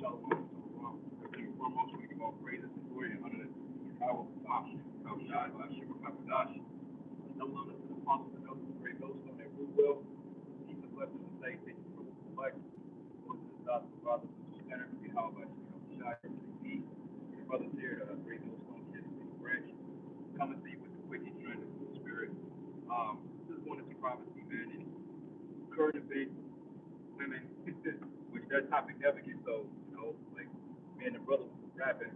Foremost, we give all praises and glory and honor to our God, Shema Kapadash. No longer to the apostles and elders of great those on their good will. Keep the blessings and say, thank you for the life. Lord, to the God, the Father, to the Center, to the Halbach, to the Shire, to the Key, to the brothers here, to great those on the branch. Come and see with the wicked trend of the Spirit. Just wanted to prophecy, man, and current events, women, which that topic never gets old, like me and the brother was rapping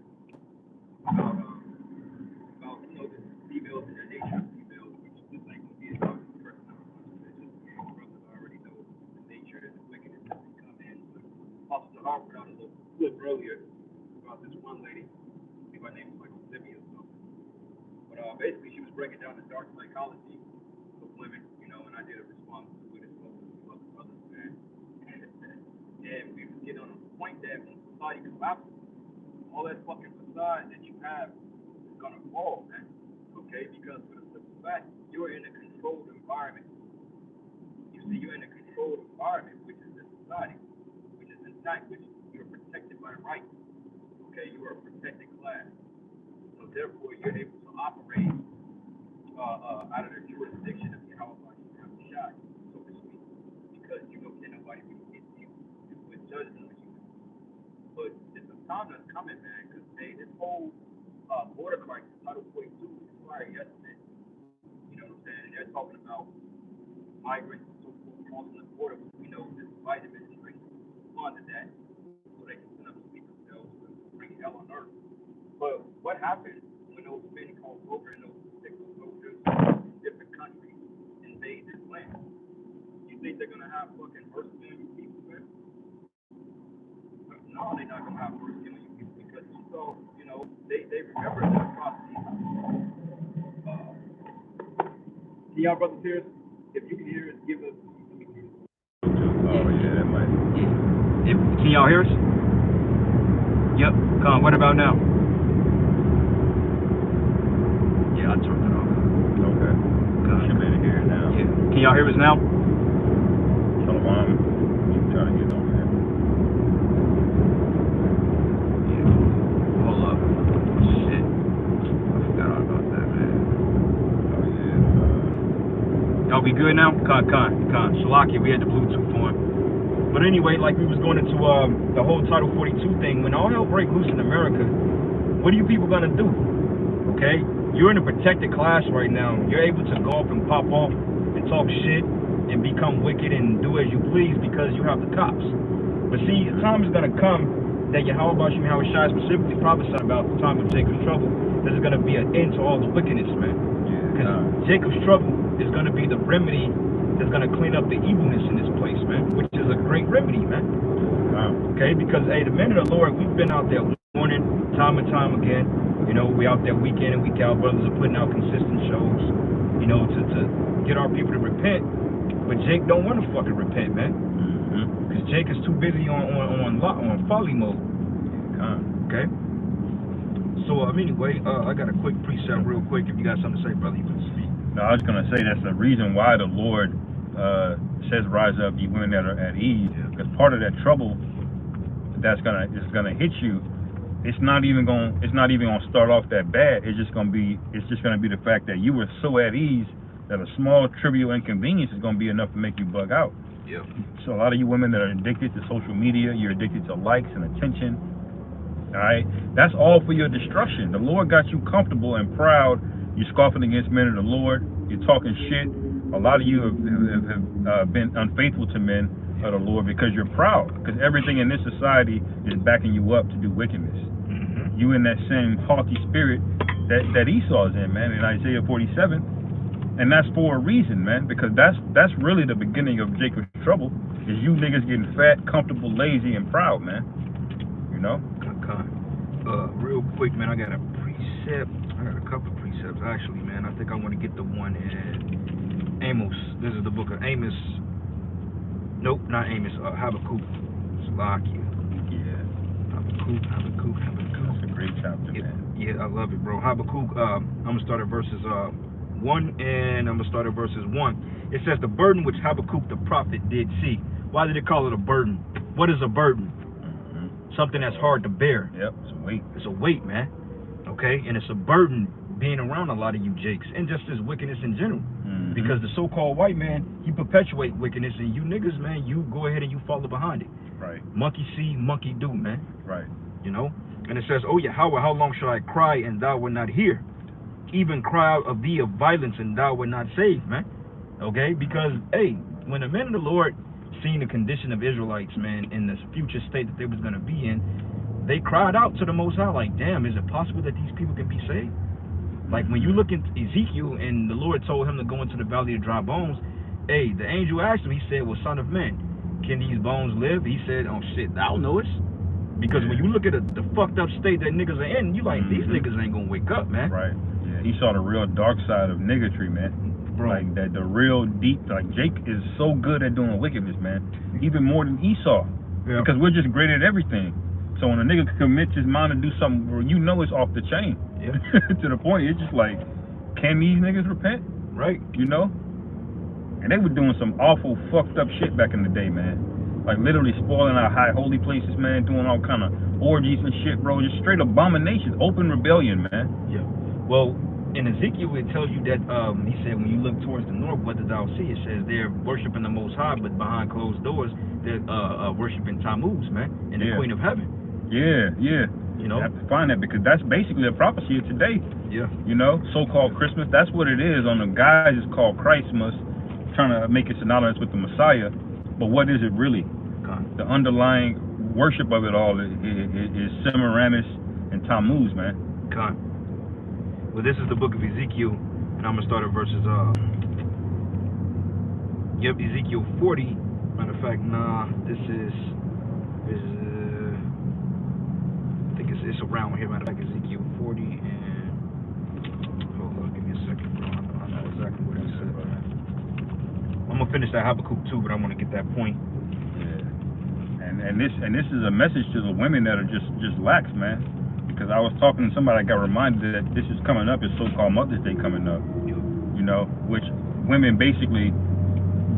about the females and the nature of females, which this ain't gonna be about the person that was just me and the brothers already know the nature and the wickedness that can come in. But Pastor Hart put out a little clip earlier about this one lady, I think her name was like Olivia or something. But basically she was breaking down the dark psychology of women, and I did a response to it as well as some other brothers, man. And we was getting on a point that when society collapses, all that fucking facade that you have is gonna fall, man. Okay? Because for the simple fact, you're in a controlled environment. You see, you're in a controlled environment, which is the society, which is intact, which you're protected by rights. Okay, you are a protected class. So therefore, you're able to operate out of the jurisdiction of Yahweh Shai, so to speak, because you know can't nobody really get you and put judgment on you. But it's a time that's coming, man, because this whole border crisis, Title 42, expired yesterday. You know what I'm saying? And they're talking about migrants and so forth crossing the border. We know this Biden administration funded that so they can send up sleeper cells to bring hell on earth. But what happens when those men cross over and those particular soldiers in different countries invade this land? You think they're gonna have fucking mercy on you people, man? No, they're not gonna have mercy on you people because they remember the atrocities. Can y'all brothers hear us? If you can hear us, give us. Oh yeah, that might. Can y'all hear us? Yep. Con, what about now? Yeah, I turned it off. Okay. Should be able to hear it now. Yeah. Can y'all hear us now? Shalom. I'm trying to get over here. Yeah. Hold up. Shit. I forgot all about that, man. Oh yeah. Y'all be good now? Con. Shalaki, we had the Bluetooth on. But anyway, like we was going into the whole Title 42 thing, when all hell break loose in America, what are you people gonna do? Okay? You're in a protected class right now. You're able to go up and pop off and talk shit and become wicked and do as you please because you have the cops. But see, the time is gonna come that Yahweh Shai specifically prophesied about the time of Jacob's trouble. There's gonna be an end to all the wickedness, man. Because Jacob's trouble is gonna be the remedy that's gonna clean up the evilness in this place, man, which is a great remedy, man. Okay, because hey, the men of the Lord, we've been out there warning time and time again. We out there week in and week out. Brothers are putting out consistent shows, to get our people to repent. But Jake don't want to fucking repent, man. Because Jake is too busy on folly mode. Okay. So anyway, I got a quick precept real quick. If you got something to say, brother, you can speak. No, I was gonna say that's the reason why the Lord says, "Rise up, you women that are at ease," because part of that trouble is gonna hit you. It's not even gonna start off that bad. It's just gonna be the fact that you were so at ease that a small trivial inconvenience is gonna be enough to make you bug out. Yeah. So a lot of you women that are addicted to social media, you're addicted to likes and attention. All right, that's all for your destruction. The Lord got you comfortable and proud. You're scoffing against men of the Lord. You're talking shit. A lot of you have been unfaithful to men of the Lord because you're proud. Because everything in this society is backing you up to do wickedness. You in that same haughty spirit that Esau is in, man, in Isaiah 47. And that's for a reason, man, because that's really the beginning of Jacob's trouble, is you niggas getting fat, comfortable, lazy, and proud, man. Real quick, man, I got a precept. I got a couple of precepts, actually, man. I think I want to get the one in Amos. This is the book of Amos. Nope, not Amos. Habakkuk. Salakia. Yeah. Habakkuk. That's a great chapter, man. Yeah, I love it, bro. Habakkuk, I'm going to start at verses 1, and I'm going to start at verses 1. It says, the burden which Habakkuk the prophet did see. Why did it call it a burden? What is a burden? something that's hard to bear. Yep, it's a weight. It's a weight, man. Okay, and it's a burden being around a lot of you jakes, and just this wickedness in general. Mhm. Because the so-called white man, he perpetuate wickedness, and you niggas, man, you go ahead and you follow behind it. Right, Monkey see, monkey do, man. right. You know. And it says, "Oh yeah, how long shall I cry and thou wilt not hear? Even cry of thee of violence and thou wilt not save," man. Okay, because hey, when the men of the Lord seen the condition of Israelites, man, in this future state that they was gonna be in, they cried out to the Most High, like, damn, is it possible that these people can be saved? Like when you look at Ezekiel and the Lord told him to go into the valley of dry bones, hey, the angel asked him, he said, "Well, son of man, can these bones live?" He said, "Oh shit, thou knowest." Because when you look at the fucked up state that niggas are in, you like, these niggas ain't gonna wake up, man. Right. Yeah, he saw the real dark side of niggatry, man. Bro. Like that, the real deep. Like Jake is so good at doing wickedness, man. Even more than Esau. Yeah. Because we're just great at everything. So when a nigga commits his mind to do something, where you know it's off the chain. Yeah. To the point, it's just like, can these niggas repent? Right. You know? And they were doing some awful fucked up shit back in the day, man. Like literally spoiling our high holy places, man. Doing all kind of orgies and shit, bro. Just straight abominations, open rebellion, man. Yeah. Well, in Ezekiel, it tells you that, he said, when you look towards the north, what did thou see? It says they're worshiping the Most High, but behind closed doors, they're worshiping Tammuz, man, and the Queen of Heaven. Yeah, yeah. You know? You have to find that because that's basically a prophecy of today. Yeah. You know, so-called Christmas, that's what it is. On the guise, it's called Christmas, trying to make it synonymous with the Messiah. But what is it really? God. The underlying worship of it all is Semiramis and Tammuz, man. God. Well, this is the book of Ezekiel, and I'm going to start at verses, Ezekiel 40. Matter of fact, nah, this is I think it's around here. Matter of fact, Ezekiel 40 and, hold on, give me a second, bro. I know exactly what I said. I'm going to finish that Habakkuk too, but I want to get that point. Yeah. And this is a message to the women that are just lax, man. Because I was talking to somebody, I got reminded that this is coming up, it's so-called Mother's Day coming up. You know, which women basically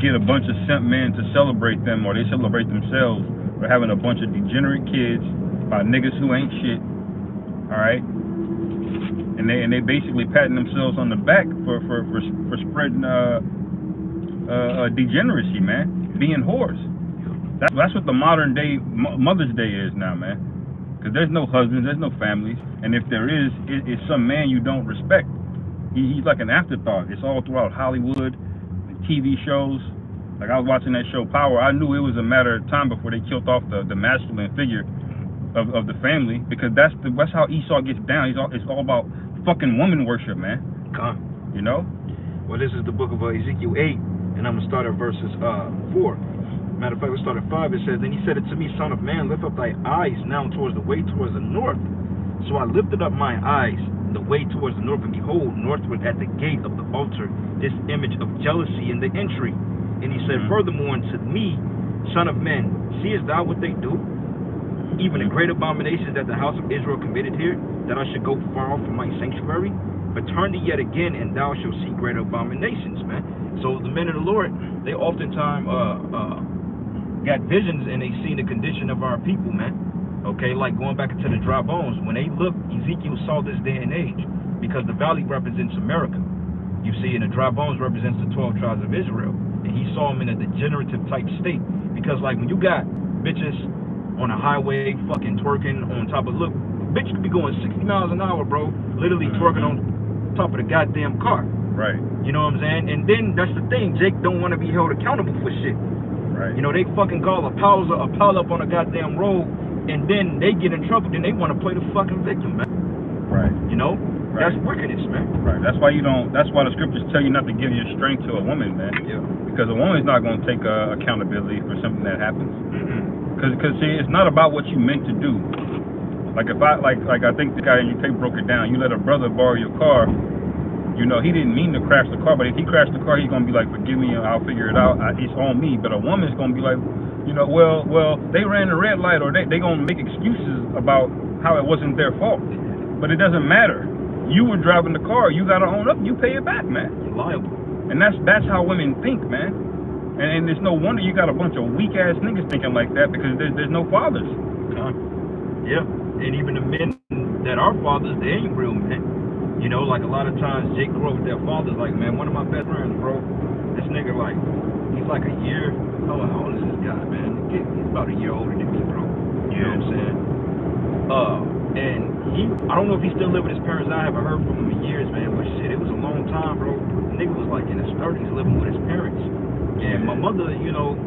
get a bunch of simp men to celebrate them, or they celebrate themselves for having a bunch of degenerate kids by niggas who ain't shit. All right, and they basically patting themselves on the back for spreading degeneracy, man, being whores. That's what the modern day Mother's Day is now, man. Because there's no husbands, there's no families, and if there is, it's some man you don't respect. He's like an afterthought. It's all throughout Hollywood, TV shows. Like I was watching that show Power, I knew it was a matter of time before they killed off the masculine figure of the family, because that's how Esau gets down. It's all about fucking woman worship, man. You know? Well, this is the book of Ezekiel 8, and I'm going to start at verses 4. Matter of fact, let's start at 5. It says, "Then he said it to me, Son of man, lift up thy eyes now towards the way towards the north. So I lifted up my eyes the way towards the north, and behold, northward at the gate of the altar, this image of jealousy in the entry. And he said, furthermore unto me, Son of man, seest thou what they do? Even the great abominations that the house of Israel committed here, that I should go far off from my sanctuary? But turn thee yet again, and thou shalt see greater abominations," man. So the men of the Lord, they oftentimes got visions, and they see the condition of our people, man. Okay, like going back into the dry bones. When they looked, Ezekiel saw this day and age, because the valley represents America. You see, and the dry bones represents the 12 tribes of Israel. And he saw them in a degenerative type state. Because like when you got bitches on a highway fucking twerking on top of, look, bitch could be going 60 miles an hour, bro, literally twerking on top of the goddamn car. Right. You know what I'm saying? And then that's the thing, Jake don't want to be held accountable for shit. Right. You know, they fucking call a pile up on a goddamn road, and then they get in trouble, then they want to play the fucking victim, man. Right. You know? Right. That's wickedness, man. Right. That's why the scriptures tell you not to give your strength to a woman, man. Yeah. Because a woman's not going to take accountability for something that happens. Mm-hmm. Because see, it's not about what you meant to do. Like if I think the guy in your tape broke it down. You let a brother borrow your car. You know, he didn't mean to crash the car, but if he crashed the car, he's gonna be like, "Forgive me, I'll figure it out. It's on me." But a woman's gonna be like, you know, well, they ran the red light, or they gonna make excuses about how it wasn't their fault. But it doesn't matter. You were driving the car. You gotta own up. You pay it back, man. You're liable. And that's how women think, man. And it's no wonder you got a bunch of weak ass niggas thinking like that, because there's no fathers. Yeah, and even the men that are fathers, they ain't real men. You know, like a lot of times Jake grew up with their fathers. Like, man, one of my best friends, bro, this nigga, like, he's like a year. How old is this guy, man? He's about a year older than me, bro. You know what I'm saying? And I don't know if he's still living with his parents. I haven't heard from him in years, man. But shit, it was a long time, bro. The nigga was like in his 30s living with his parents. And my mother, you know,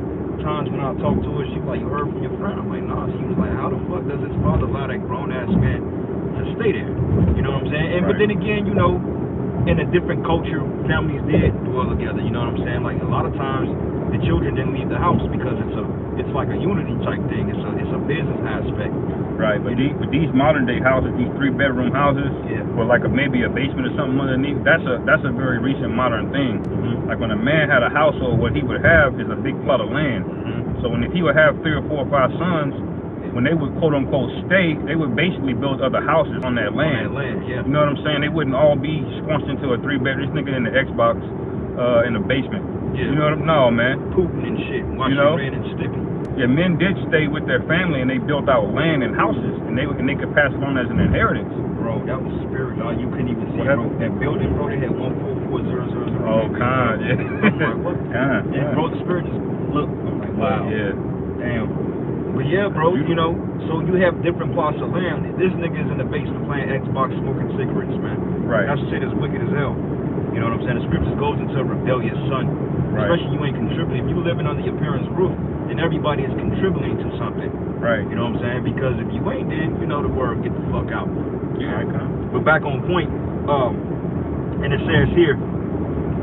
times when I talked to her, she was like, "You heard from your friend?" I'm like, "Nah." She was like, "How the fuck does his father allow that grown ass man to stay there?" You know what I'm saying? And but then again, you know, in a different culture, families did dwell together. You know what I'm saying? Like a lot of times, the children didn't leave the house because it's like a unity type thing. It's a business aspect. Right, but these modern day houses, these 3-bedroom houses, with like maybe a basement or something underneath, that's a very recent modern thing. Like when a man had a household, what he would have is a big plot of land. So if he would have 3 or 4 or 5 sons, when they would quote unquote stay, they would basically build other houses on that land. You know what I'm saying? They wouldn't all be squunched into a 3-bedroom. This nigga in the Xbox, in the basement. You know what I'm? No, man. Pooping and shit. Watching Ren and Stimpy. Yeah, men did stay with their family and they built out land and houses, and they could pass it on as an inheritance. Bro, that was spirit, dog. You couldn't even see, bro. That building, bro, they had 144,000. Oh, con, yeah. I'm like, what? And bro, the spirit just looked. I'm like, wow. Yeah. Damn. But yeah, bro, you know, so you have different plots of land. This nigga's in the basement playing Xbox, smoking cigarettes, man. Right. That shit is wicked as hell. You know what I'm saying? The scripture goes into a rebellious son. Right. Especially you ain't contributing. If you living under your parents' roof, then everybody is contributing to something. Right. You know what I'm saying? Because if you ain't, then you know the word, get the fuck out. Yeah, I come. But back on point, and it says here,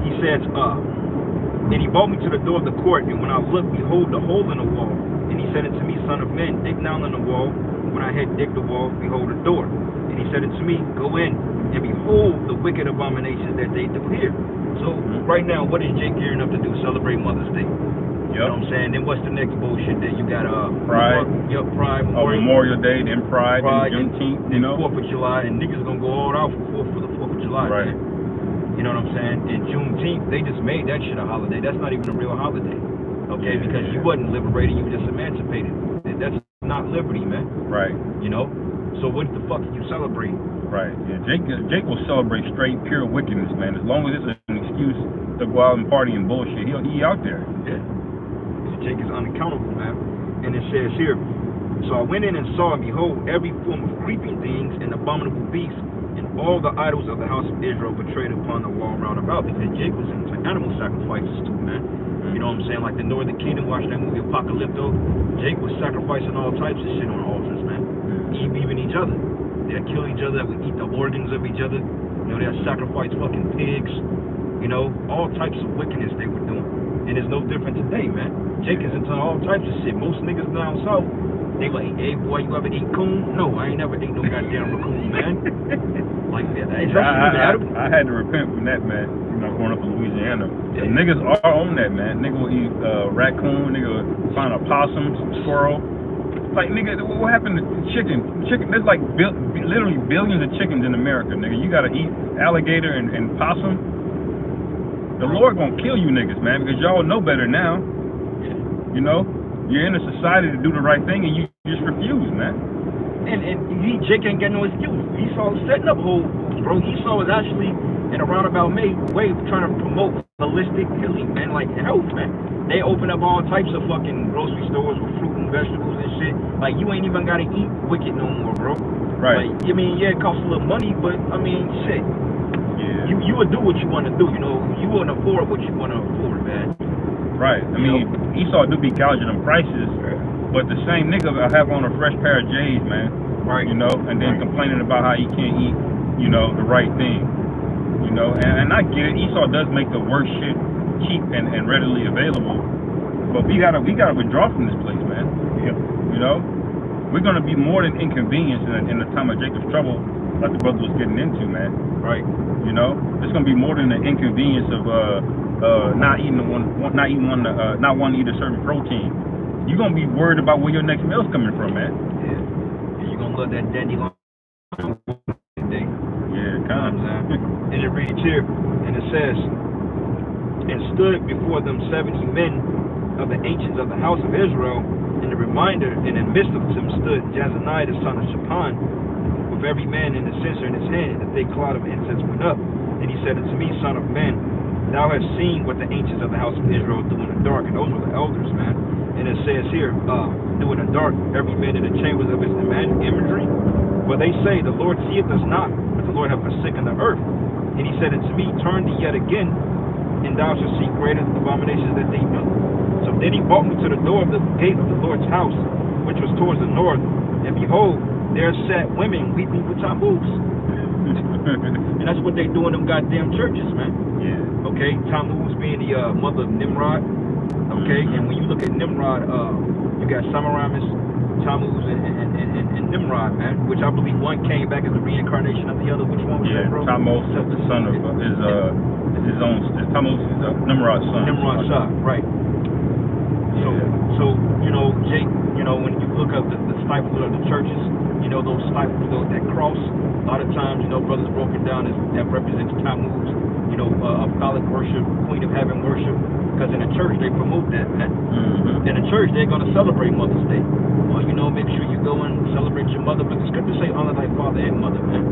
he says, and he brought me to the door of the court, and when I looked, behold, the hole in the wall. And he said unto me, Son of man, dig down in the wall. When I had digged the wall, behold, a door. And he said unto me, Go in, and behold the wicked abominations that they do here. So right now, what is Jake gearing up to do? Celebrate Mother's Day. You know what I'm saying? Then what's the next bullshit that you got? Pride. Pride. Memorial Day, then Pride, then Juneteenth, you know? 4th of July, and niggas gonna go all out for the 4th of July. Right. Man. You know what I'm saying? And Juneteenth, they just made that shit a holiday. That's not even a real holiday. Okay, because you wasn't liberated, you were just emancipated. That's not liberty, man. Right. You know? So what the fuck are you celebrating? Right. Yeah. Jake will celebrate straight, pure wickedness, man. As long as it's an excuse to go out and party and bullshit, he out there. Yeah. Jake is unaccountable, man. And it says here, So I went in and saw, and behold, every form of creeping things and abominable beasts, and all the idols of the house of Israel portrayed upon the wall round about. Because Jake was into animal sacrifices too, man. You know what I'm saying? Like the Northern Kingdom, watch that movie Apocalypto. Jake was sacrificing all types of shit on altars, man. Even each other. They'll kill each other, we eat the organs of each other. You know, they'll sacrifice fucking pigs. You know, all types of wickedness they were doing. And it's no different today, man. Jake is into all types of shit. Most niggas down south, they like, hey boy, you ever eat coon? No, I ain't never ate no goddamn raccoon, man. Like that. I had to repent from that, man. You know, growing up in Louisiana. Yeah. Niggas are on that, man. Nigga will eat raccoon, nigga will find a possum, squirrel. Like, nigga, what happened to chicken? There's like literally billions of chickens in America, nigga. You gotta eat alligator and possum. The Lord gonna kill you niggas, man, because y'all know better now. You know? You're in a society to do the right thing and you just refuse, man. And Jake ain't got no excuse. Esau was setting up holes, bro. Esau was actually in a roundabout way trying to promote holistic healing, man, like health, man. They open up all types of fucking grocery stores with fruit and vegetables and shit. Like, you ain't even gotta eat wicked no more, bro. Right. Like, I mean, yeah, it costs a little money, but I mean, shit. Yeah. You would do what you want to do, you know. You wouldn't afford what you want to afford, man. Right. I mean, Esau do be gouging them prices, but the same nigga will have on a fresh pair of J's, man. Right. You know, and then complaining about how he can't eat, you know, the right thing. You know, and I get it. Esau does make the worst shit cheap and readily available, but we gotta withdraw from this place, man. Yeah. You know, we're gonna be more than inconvenienced in the time of Jacob's trouble, like the brother was getting into, man. Right. You know, it's gonna be more than the inconvenience of not wanting to eat a certain protein. You're gonna be worried about where your next meal's coming from, man. Yeah. And you're gonna love that dandelion day. Yeah, kind of. And it reads here, and it says, and stood before them 70 men of the ancients of the house of Israel, in the reminder, and in the midst of them stood Jazaniah the son of Shaphan, with every man in the censer in his hand, and the thick cloud of incense went up. And he said unto me, Son of man, thou hast seen what the ancients of the house of Israel do in the dark, and those were the elders, man. And it says here, do in the dark, every man in the chambers of his imagery. For they say, the Lord seeth us not, but the Lord hath forsaken the earth. And he said unto me, turn thee yet again, and thou shalt see greater abominations that they do. So then he brought me to the door of the gate of the Lord's house, which was towards the north, and behold, there sat women weeping for Tammuz. And that's what they do in them goddamn churches, man. Yeah. Okay, Tammuz being the mother of Nimrod. Okay, and when you look at Nimrod, you got Semiramis, Tammuz, and Nimrod, man. Which I believe one came back as a reincarnation of the other. Which one was that, bro? Tammuz is the son of Tammuz is Nimrod's son. Nimrod's son, right. So you know, Jake, you know, when you look up the stiples of the churches, you know, those stiples, that cross, a lot of times, you know, brothers broken down as that represents Tammuz, you know, phallic worship, Queen of Heaven worship, because in the church they promote that, man. In the church they're going to celebrate Mother's Day. Well, you know, make sure you go and celebrate your mother, but the scriptures say honor thy father and mother, man.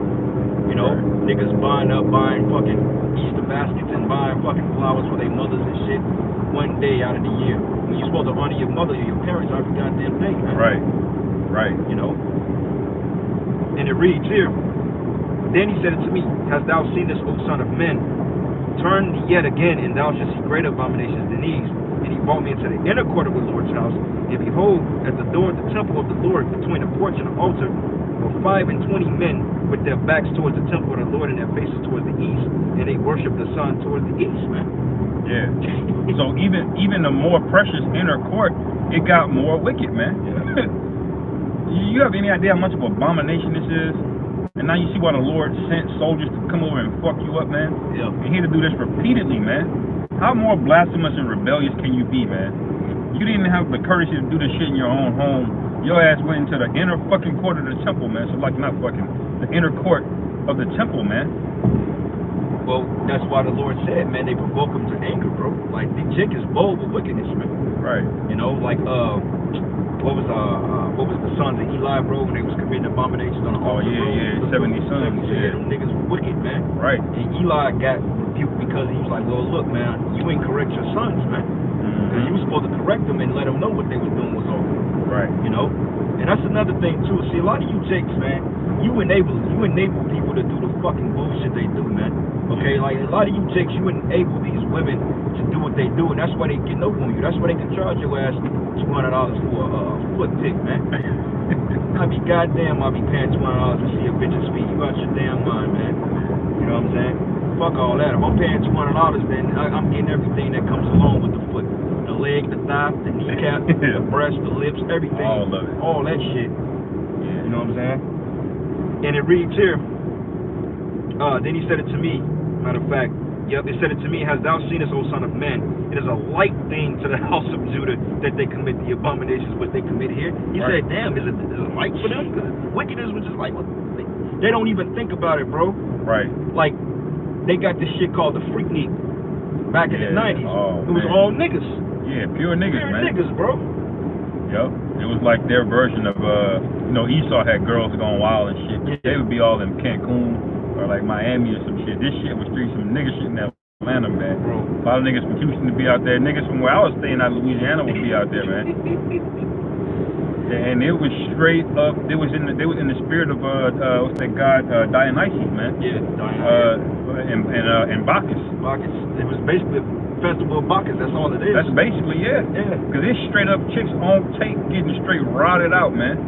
You know, niggas buying fucking Easter baskets and buying fucking flowers for their mothers and shit one day out of the year. When you're supposed to honor your mother or your parents every goddamn day, man. Right. You know? And it reads here, then he said it to me, hast thou seen this, O son of man? Turn thee yet again, and thou shalt see greater abominations than these. And he brought me into the inner court of the Lord's house, and behold, at the door of the temple of the Lord, between the porch and the altar, were 25 men with their backs towards the temple of the Lord and their faces towards the east, and they worship the sun towards the east, man. Yeah. So even the more precious inner court, it got more wicked, man. You have any idea how much of an abomination this is? And now you see why the Lord sent soldiers to come over and fuck you up, man? Yeah. And he had to do this repeatedly, man. How more blasphemous and rebellious can you be, man? You didn't have the courtesy to do this shit in your own home. Your ass went into the inner fucking court of the temple, man. So like not fucking, the inner court of the temple, man. Well, that's why the Lord said, man, they provoke him to anger, bro. Like, the chick is bold with wickedness, man. Right. You know, like, what was the sons of Eli, bro, when they was committing abominations on the altar, bro? Yeah, 70 sons, yeah. Them niggas were wicked, man. Right. And Eli got rebuked because he was like, well, look, man, you ain't correct your sons, man. Because you were supposed to correct them and let them know what they were doing was awful. Right. You know? And that's another thing, too. See, a lot of you jakes, man, you enable people to do the fucking bullshit they do, man. Okay? Like, a lot of you jakes, you enable these women to do what they do, and that's why they getting over on you. That's why they can charge your ass $200 for a foot pick, man. I be goddamn, I be paying $200 to see a bitch's feet. You out your damn mind, man. You know what I'm saying? Fuck all that. If I'm paying $200, then I'm getting everything that comes along with the foot. The leg, the thigh, the kneecap, the breast, the lips, everything. All of it. All that shit. Yeah. You know what I'm saying? And it reads here, then he said it to me, matter of fact, yep, it said it to me, hast thou seen this, O son of man? It is a light thing to the house of Judah that they commit the abominations which they commit here. He said, damn, is it light for them? Because wickedness was just like, they don't even think about it, bro. Right. Like, they got this shit called the Freaknik back in the 90s. Oh, it was all niggas. Yeah, pure niggas, pure man. Niggas, bro. Yep. It was like their version of, you know, Esau had girls going wild and shit. Yeah. They would be all in Cancun or like Miami or some shit. This shit was some nigga shit in Atlanta, man. Bro. A lot of niggas from Houston to be out there. Niggas from where I was staying out of Louisiana would be out there, man. And it was straight up. They was in the spirit of what's that god Dionysus, man. Yeah, Dionysus. And Bacchus. Bacchus. It was basically a festival of Bacchus. That's all it is. That's basically Yeah. Cause it's straight up chicks on tape getting straight rotted out, man.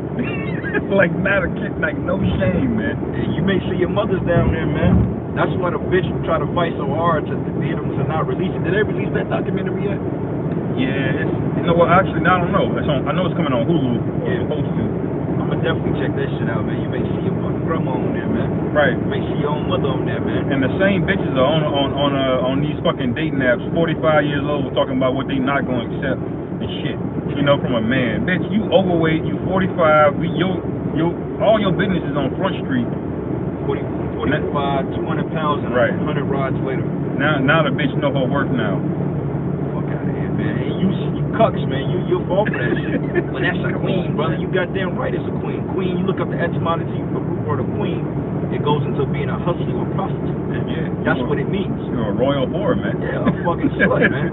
Like not a kid, like no shame, man. And you may see your mothers down there, man. That's why the bitch try to fight so hard to get them to not release it. Did they release that documentary yet? Yeah, you know what? Actually, I don't know. I know it's coming on Hulu. Yeah, supposed to. I'm gonna definitely check that shit out, man. You may see your fucking grandma on there, man. Right. You may see your own mother on there, man. And the same bitches are on these fucking dating apps, 45 years old, talking about what they not gonna accept and shit. You know, from a man. Bitch, you overweight, you 45, all your business is on Front Street. 45, 200 pounds, and right. 100 rods later. Now the bitch know her worth now. Fuck out of here, man. And you cucks, man. You'll fall for that shit. When that's a queen, brother, you goddamn right it's a queen. Queen, you look up the etymology of the root word of queen, it goes into being a hussy or a prostitute, man. Yeah. That's what it means. You're a royal whore, man. Yeah, a fucking slut, man.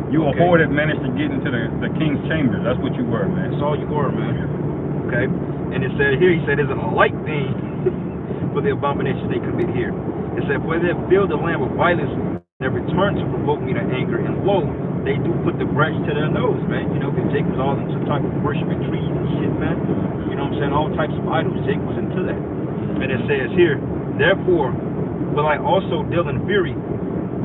You a whore that managed to get into the king's chambers. That's what you were, man. That's all you were, man. Okay? And it said here, he said, there's a light thing for the abominations they commit here. It said, for they have filled the land with violence, they return to provoke me to anger. And lo, they do put the branch to their nose, man. You know, because Jake was all into type of worshiping trees and shit, man. You know what I'm saying? All types of idols. Jake was into that. And it says here, therefore will I also deal in fury.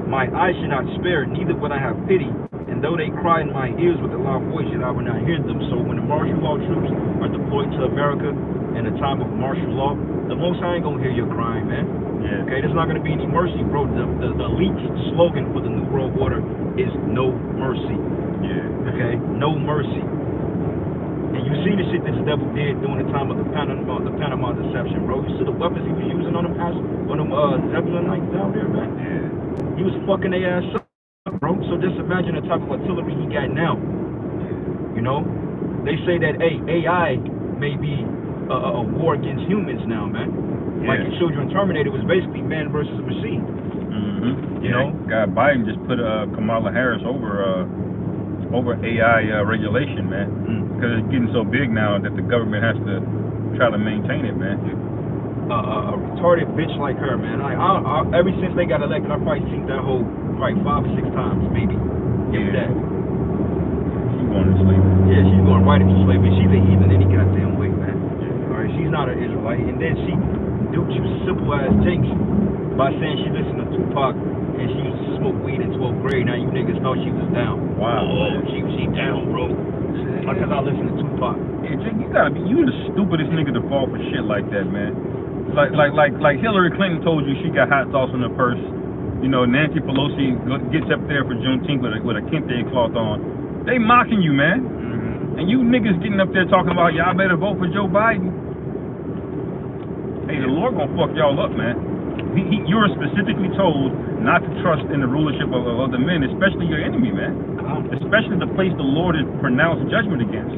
My eyes should not spare, neither will I have pity. And though they cry in my ears with a loud voice, yet I will not hear them. So when the martial law troops are deployed to America in a time of martial law, the Most High ain't gonna hear your crying, man. Yeah. Okay, there's not gonna be any mercy, bro. The elite slogan for the New World Order is no mercy. Yeah. Okay, no mercy. And you see the shit this devil did during the time of the Panama deception, bro. You see the weapons he was using on them Zebulonites down there, man. Yeah. He was fucking their ass up, bro. So just imagine the type of artillery he got now. You know, they say that AI may be a war against humans now, man. Yeah. Like the Children Terminator was basically man versus a machine. Mm-hmm. You know, God, Biden just put Kamala Harris over AI regulation, man. Because it's getting so big now that the government has to try to maintain it, man. A retarded bitch like her, man. Ever since they got elected, I've probably seen that whole probably 5 or 6 times, maybe. If Yeah. that. She going to slavery. Yeah, she's going right into slavery. She's a heathen any goddamn way, man. All right, she's not an Israelite. And then she duped you simple ass Jakes by saying she listened to Tupac and she used to smoke weed in 12th grade. Now you niggas thought she was down. Wow. Oh, she down, bro. Because I listen to Tupac. Yeah, Jake, you the stupidest nigga to fall for shit like that, man. Like Hillary Clinton told you she got hot sauce in her purse. You know, Nancy Pelosi gets up there for Juneteenth with a kente cloth on. They mocking you, man. Mm-hmm. And you niggas getting up there talking about y'all better vote for Joe Biden. Hey, the Lord gonna fuck y'all up, man. You were specifically told not to trust in the rulership of the men, especially your enemy, man. Especially the place the Lord has pronounced judgment against.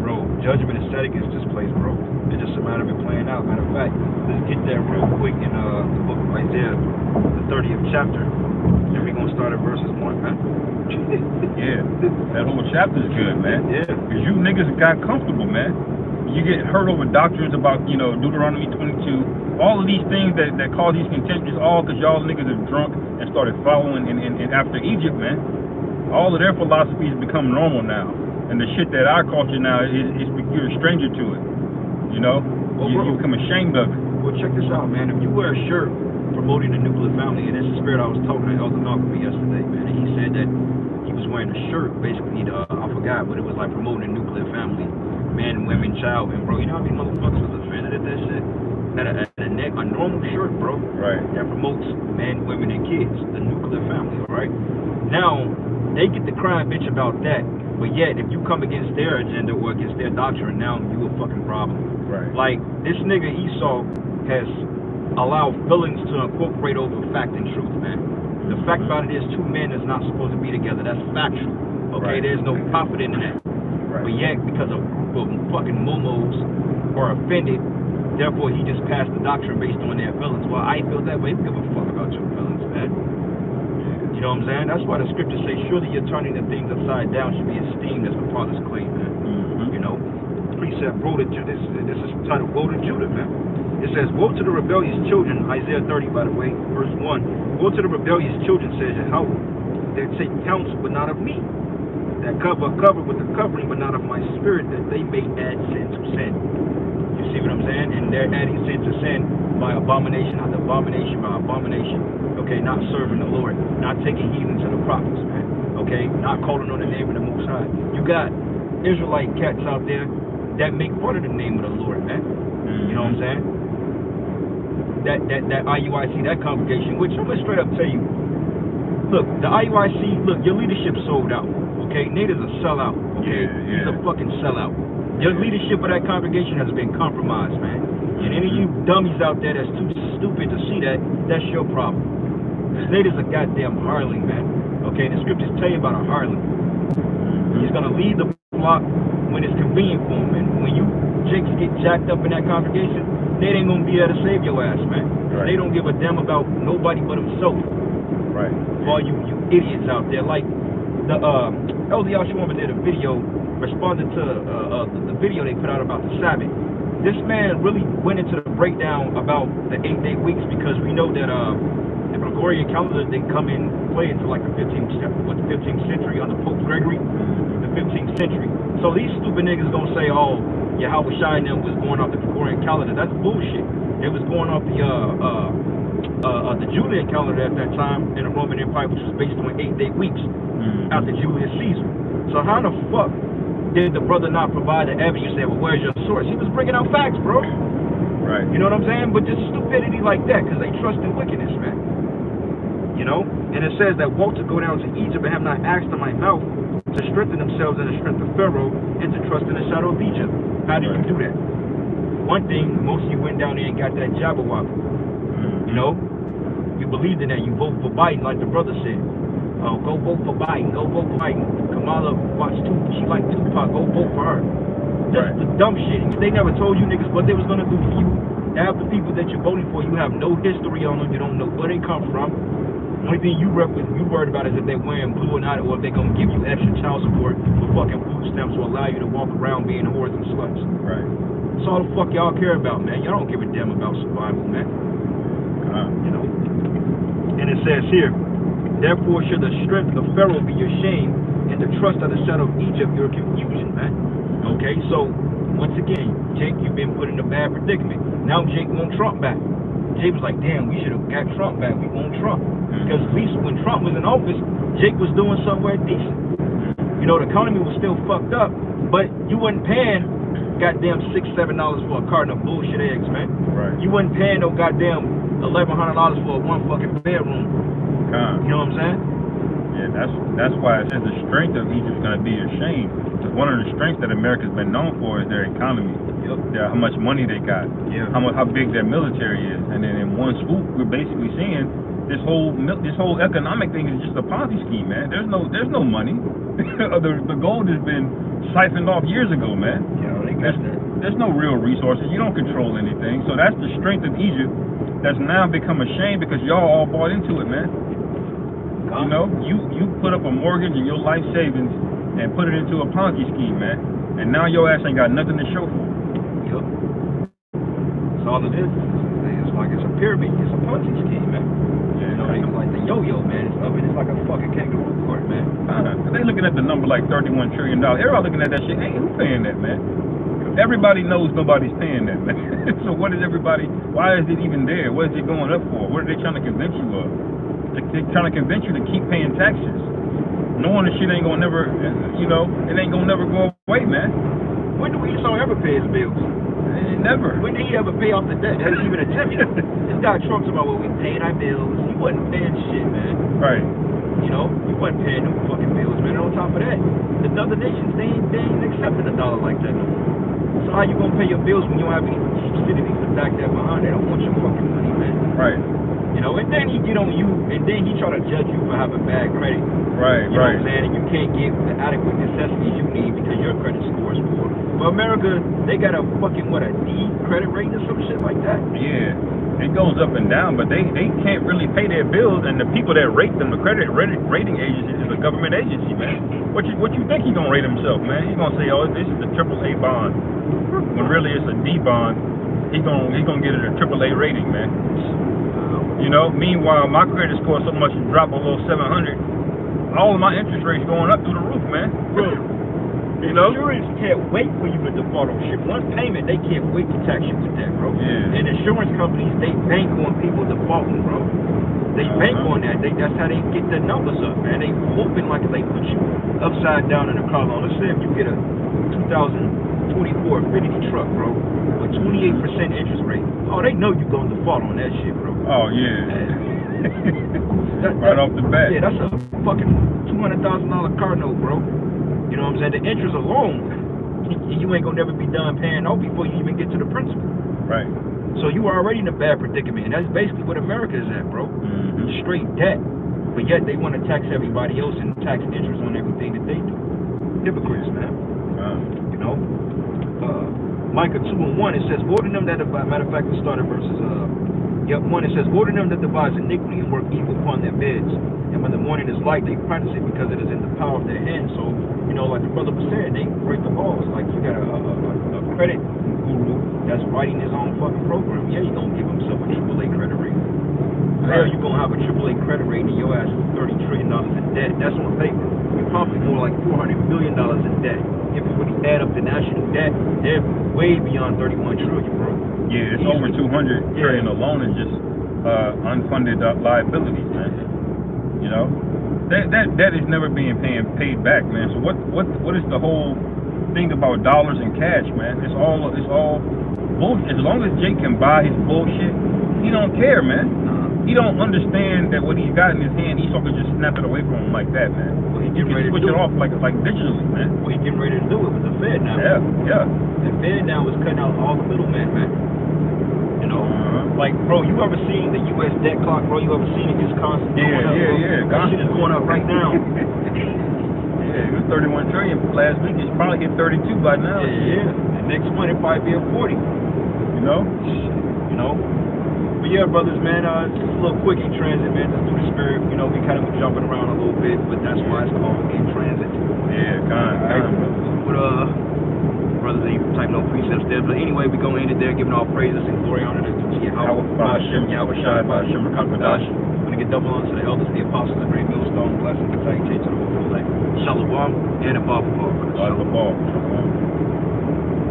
Bro, judgment is set against this place, bro. It's just a matter of it playing out. Matter of fact, let's get that real quick in the book of Isaiah, the 30th chapter. And we're going to start at verses 1, man. Yeah, that whole chapter is good, man. Yeah. Because you niggas got comfortable, man. You get hurt over doctrines about, you know, Deuteronomy 22. All of these things that cause these contentions, all because y'all niggas are drunk and started following and after Egypt, man. All of their philosophies become normal now. And the shit that our culture now is you're a stranger to it. You know? Well, you become ashamed of it. Well, check this out, man. If you wear a shirt promoting the nuclear family, and that's the spirit I was talking to Elder Malcolm yesterday, man, and he said that he was wearing a shirt, basically, I forgot, but it was like promoting the nuclear family, man, women, child, and bro, you know how many motherfuckers was offended at that shit? At a normal shirt, bro. Right. That promotes men, women, and kids, the nuclear family, all right? Now, they get to cry, bitch, about that, but yet, if you come against their agenda or against their doctrine, now you a fucking problem. Right. Like, this nigga Esau has allowed feelings to incorporate over fact and truth, man. The fact about it is 2 men is not supposed to be together. That's factual. Okay, Right. There's no profit in that. Right. But yet, because a group of fucking momos are offended, therefore he just passed the doctrine based on their feelings. Well, I feel that way. Give a fuck about your feelings, man. You know what I'm saying? That's why the scriptures say, surely you're turning the things upside down should be esteemed as the Father's claim, man. Mm-hmm. You know? The precept, woe to Judah. This is titled, Woe to Judah, man. It says, woe to the rebellious children, Isaiah 30, by the way, verse 1. Woe to the rebellious children, says Yahweh, that take counsel, but not of me. That cover with the covering, but not of my spirit, that they may add sin to sin. You see what I'm saying? And they're adding sin to sin by abomination after abomination by abomination. Okay, not serving the Lord, not taking heed to the prophets, man. Okay, not calling on the name of the Most High. You got Israelite cats out there that make fun of the name of the Lord, man. You know what I'm saying? That IUIC, that congregation, which I'm gonna straight up tell you, look, the IUIC, look, your leadership sold out. Okay, Nate is a sellout. Okay, he's a fucking sellout. Your leadership of that congregation has been compromised, man. And any of you dummies out there that's too stupid to see that, that's your problem. Because Nate is a goddamn hireling, man. Okay, the scriptures tell you about a hireling. He's gonna lead the flock when it's convenient for him. And when you jakes get jacked up in that congregation, they ain't gonna be able to save your ass, man. Right. They don't give a damn about nobody but himself. Right. All you idiots out there, like the Elder Yashua did a video responding to the video they put out about the Sabbath. This man really went into the breakdown about the 8-day weeks, because we know that the Gregorian calendar didn't come in play until like the 15th century under Pope Gregory, the 15th century. So these stupid niggas gonna say, oh, Yahweh Shai and them was going off the Gregorian calendar. That's bullshit. It was going off the Julian calendar at that time in the Roman Empire, which was based on 8-day weeks after Julius Caesar. So how the fuck did the brother not provide the evidence? You say, well, where's your source? He was bringing out facts, bro. Right. You know what I'm saying? But just stupidity like that, because they trust in wickedness, man. You know? And it says that woe to go down to Egypt and have not asked in my mouth to strengthen themselves in the strength of Pharaoh and to trust in the shadow of Egypt. How did you do that? One thing, most of you went down there and got that jabberwocker. You know? You believed in that. You voted for Biden, like the brother said. Oh, go vote for Biden. Go vote for Biden. Kamala watched Tupac. She liked Tupac. Go vote for her. Just the dumb shit. They never told you niggas what they was gonna do for you. Half the people that you're voting for, you have no history on them. You don't know where they come from. The only thing you worried about is if they're wearing blue or not, or if they're gonna give you extra child support for fucking food stamps to allow you to walk around being whores and sluts. Right. That's all the fuck y'all care about, man. Y'all don't give a damn about survival, man. You know? And it says here, therefore should the strength of Pharaoh be your shame, and the trust of the shadow of Egypt your confusion, man. Okay, so once again, Jake, you've been put in a bad predicament. Now Jake wants Trump back. Jake was like, damn, we should have got Trump back. We want Trump. Because at least when Trump was in office, Jake was doing somewhere decent. You know, the economy was still fucked up, but you wasn't paying goddamn $6-7 for a carton of bullshit eggs, man. Right. You wasn't paying no goddamn $1,100 for one fucking bedroom. You know what I'm saying? Yeah, that's why it says the strength of Egypt is going to be your shame. Because one of the strengths that America's been known for is their economy. How much money they got. How big their military is. And then in one swoop, we're basically seeing this whole economic thing is just a Ponzi scheme, man. There's no money. the gold has been siphoned off years ago, man. There's no real resources. You don't control anything. So that's the strength of Egypt that's now become a shame, because y'all all bought into it, man. You know, you put up a mortgage and your life savings and put it into a Ponzi scheme, man. And now your ass ain't got nothing to show for it. That's all it is. It's like it's a pyramid. It's a Ponzi scheme, man. You know, it's like the yo-yo, man. It's like a fucking kangaroo court, man. They looking at the number like $31 trillion. Everybody looking at that shit. Hey, who's paying that, man? Everybody knows nobody's paying that, man. So what is everybody, why is it even there? What is it going up for? What are they trying to convince you of? They're trying to convince you to keep paying taxes. Knowing the shit ain't gonna never, you know, it ain't gonna never go away, man. When do Esau ever pay his bills? Never. When did he ever pay off the debt? That is even attempted. This guy Trump's about, well, we paid our bills. He wasn't paying shit, man. Right. You know, he wasn't paying no fucking bills, man. And on top of that, the other nations, they ain't accepting a dollar like that no more. So how you gonna pay your bills when you don't have any subsidies to back that behind? They don't want your fucking money, man. Right. You know, and then he get on you, and then he try to judge you for having bad credit. Right, you know what I'm saying? And you can't get the adequate necessities you need because your credit score is poor. But America, they got a fucking, a D credit rating or some shit like that? Yeah. It goes up and down, but they can't really pay their bills, and the people that rate them, the credit rating agency, is a government agency, man. What you think he's gonna rate himself, man? He's gonna say, oh, this is a AAA bond, when really it's a D bond. He's gonna get it a AAA rating, man. You know, meanwhile, my credit score so much it dropped below 700. All of my interest rates going up through the roof, man. Bro, you know? Insurance can't wait for you to default on shit. One payment, they can't wait to tax you with that, bro. Yeah. And insurance companies, they bank on people defaulting, bro. They bank on that. That's how they get their numbers up, man. They hoping like they put you upside down in a car loan. Let's say if you get a 2024 Infiniti truck, bro, with 28% interest rate. Oh, they know you're going to default on that shit, bro. Oh, yeah. Right off the bat. Yeah, that's a fucking $200,000 car note, bro. You know what I'm saying? The interest alone, you ain't going to never be done paying off before you even get to the principal. Right. So you are already in a bad predicament. And that's basically what America is at, bro. Straight debt. But yet they want to tax everybody else and tax interest on everything that they do. hypocrites, man. You know? Micah 2:1, it says, "Woe to them that divide." Matter of fact, let's start at verses 1. It says, "Woe to them that devise iniquity and work evil upon their beds. And when the morning is light, they practice it because it is in the power of their hands." So, you know, like the brother was saying, they break the laws. Like you got a credit guru that's writing his own fucking program. Yeah, you're gonna give himself a AAA credit rating. Hell, you're gonna have a AAA credit rating and your ass is $30 trillion in debt. That's on paper. You're probably more like $400 billion in debt. If you really add up the national debt, they're way beyond 31 trillion, bro. Yeah, it's over 200 trillion alone in just unfunded liabilities, man. You know, that debt is never being paid back, man. So what is the whole thing about dollars and cash, man? It's all bullshit. As long as Jake can buy his bullshit, he don't care, man. He don't understand that what he's got in his hand, Esau could just snap it away from him like that, man. Well, he You getting ready can to switch do it off like digitally, man. What he getting ready to do it with the Fed now. Yeah. The Fed now is cutting out all the middlemen, man. You know, like, bro, you ever seen the U.S. debt clock, bro? You ever seen it just constantly going up? Yeah. That shit is going up right now. Yeah, it was 31 trillion last week. It's probably hit 32 by now. Yeah. The next one it probably be at 40. You know? You know. But yeah, brothers, man, just a little quick in transit, man, just through the spirit. You know, we kind of been jumping around a little bit, but that's why it's called in transit. Yeah, Brothers ain't typing no precepts there. But anyway, we gonna end it there, giving all praises and glory, honor to Yahweh, Hashem, Yahweh Shai, Hashem, Rakakadash. We're gonna get double honor to the elders, the apostles, the great millstone, blessings, and salutations to the whole elect. Shalom and above all. Shalom.